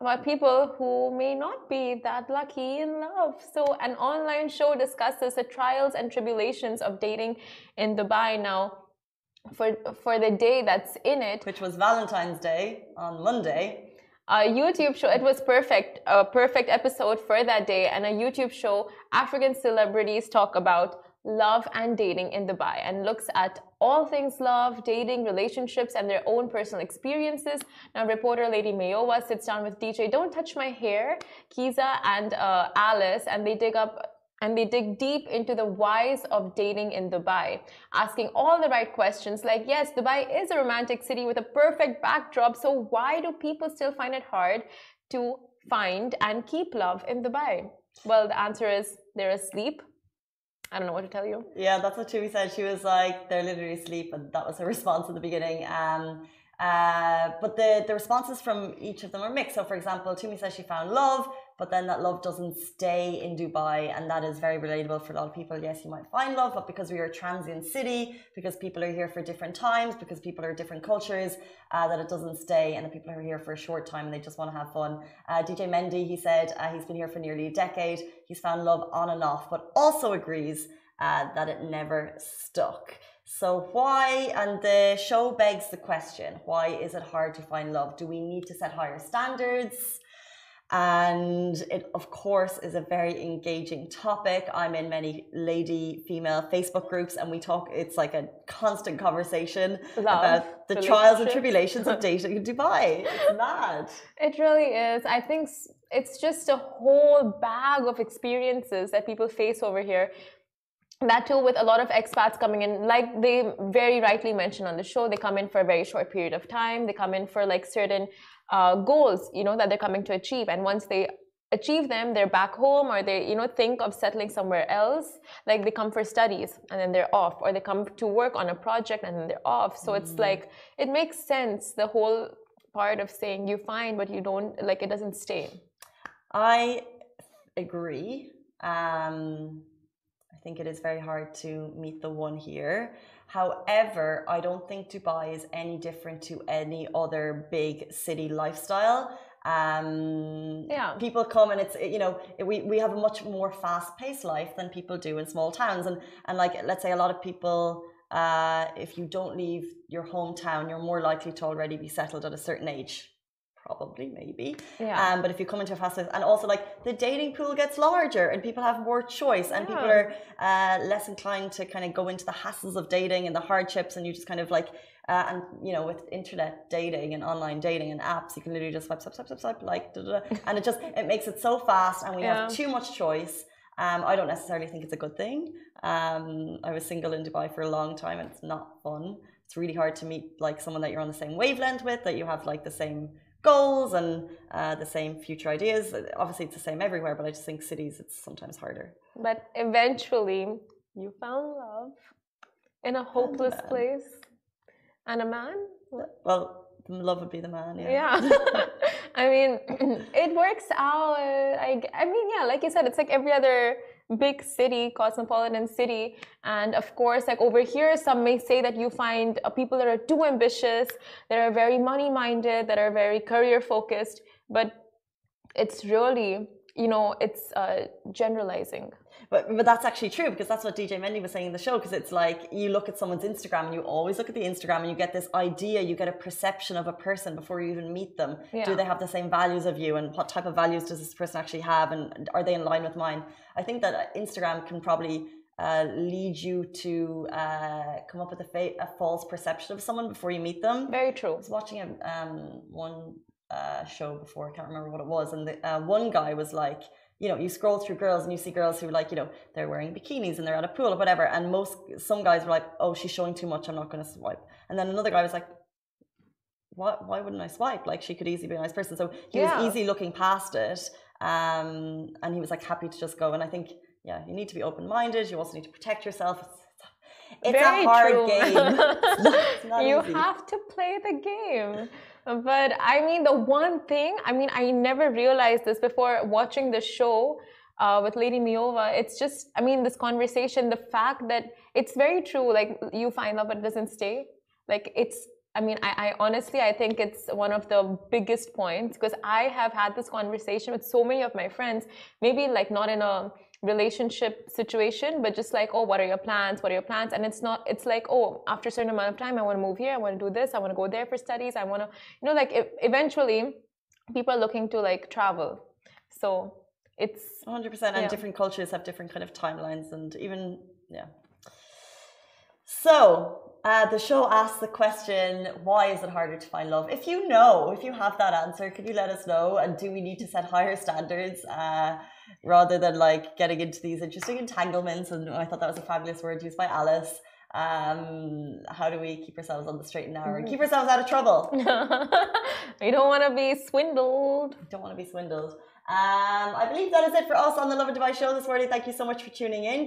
about people who may not be that lucky in love. So, an online show discusses the trials and tribulations of dating in Dubai. Now, for the day that's in it, which was Valentine's Day on Monday, a YouTube show, it was perfect, a perfect episode for that day, and a YouTube show, African celebrities talk about love and dating in Dubai and looks at all things love, dating, relationships, and their own personal experiences. Now, reporter Lady Mayowa sits down with DJ Don't Touch My Hair, Kiza, and Alice, and they dig deep into the whys of dating in Dubai, asking all the right questions like, yes, Dubai is a romantic city with a perfect backdrop, so why do people still find it hard to find and keep love in Dubai? Well, the answer is they're asleep. I don't know what to tell you. Yeah, that's what Tumi said. She was like, they're literally asleep, and that was her response at the beginning. But the responses from each of them are mixed. So, for example, Tumi says she found love, but then that love doesn't stay in Dubai, and that is very relatable for a lot of people. Yes, you might find love, but because we are a transient city, because people are here for different times, because people are different cultures, that it doesn't stay, and the people are here for a short time and they just want to have fun. DJ Mendy, he said he's been here for nearly a decade. He's found love on and off, but also agrees that it never stuck. So why, and the show begs the question, why is it hard to find love? Do we need to set higher standards? And it, of course, is a very engaging topic. I'm in many lady female Facebook groups, and we talk, it's like a constant conversation about the trials and tribulations of dating in Dubai. It's mad. It really is. I think it's just a whole bag of experiences that people face over here. That too, with a lot of expats coming in, like they very rightly mentioned on the show, they come in for a very short period of time. They come in for like certain goals, you know, that they're coming to achieve. And once they achieve them, they're back home, or they, you know, think of settling somewhere else. Like they come for studies and then they're off, or they come to work on a project and then they're off. So it's like, it makes sense, the whole part of saying you find, but you don't, like, it doesn't stay. I agree. I think it is very hard to meet the one here. However, I don't think Dubai is any different to any other big city lifestyle. People come, and it's, you know, we have a much more fast-paced life than people do in small towns. And like, let's say a lot of people, if you don't leave your hometown, you're more likely to already be settled at a certain age. Probably, maybe. Yeah. But if you come into a fast life, and also like the dating pool gets larger and people have more choice, and people are less inclined to kind of go into the hassles of dating and the hardships, and you just kind of like, and you know, with internet dating and online dating and apps, you can literally just swipe, like, and it makes it so fast, and we have too much choice. I don't necessarily think it's a good thing. I was single in Dubai for a long time, and it's not fun. It's really hard to meet like someone that you're on the same wavelength with, that you have like the same goals and the same future ideas. Obviously it's the same everywhere, but I just think cities, it's sometimes harder. But eventually you found love in a hopeless place, and a man? Well, love would be the man. Yeah. I mean, it works out. I mean, yeah, like you said, it's like every other big city, cosmopolitan city. And of course, like over here, some may say that you find people that are too ambitious, that are very money-minded, that are very career-focused. But it's really, you know, it's generalizing. But that's actually true, because that's what DJ Mendy was saying in the show, because it's like you look at someone's Instagram, and you always look at the Instagram and you get this idea, you get a perception of a person before you even meet them. Yeah. Do they have the same values of you, and what type of values does this person actually have, and are they in line with mine? I think that Instagram can probably lead you to come up with a false perception of someone before you meet them. Very true. I was watching one show before, I can't remember what it was, and the one guy was like, you know, you scroll through girls and you see girls who, like, you know, they're wearing bikinis and they're at a pool or whatever, and some guys were like, oh, she's showing too much, I'm not going to swipe. And then another guy was like, why wouldn't I swipe? Like, she could easily be a nice person. So he was easy looking past it, and he was like happy to just go. And I think, yeah, you need to be open-minded. You also need to protect yourself. It's a hard game. It's not you easy. Have to play the game. But I mean, the one thing, I mean, I never realized this before watching the show with Lady Miova. It's just, I mean, this conversation, the fact that it's very true, like you find love but it doesn't stay. Like it's I mean, I honestly, I think it's one of the biggest points because I have had this conversation with so many of my friends, maybe like not in a relationship situation, but just like, oh, what are your plans? What are your plans? And it's not, it's like, oh, after a certain amount of time, I want to move here. I want to do this. I want to go there for studies. I want to, like eventually people are looking to like travel. So it's 100%. And different cultures have different kind of timelines and even, yeah. So, the show asks the question, why is it harder to find love? If you have that answer, could you let us know? And do we need to set higher standards rather than like getting into these interesting entanglements? And I thought that was a fabulous word used by Alice. How do we keep ourselves on the straight and narrow and keep ourselves out of trouble? We don't want to be swindled. Don't want to be swindled. I believe that is it for us on the Lovin Dubai show this morning. Thank you so much for tuning in.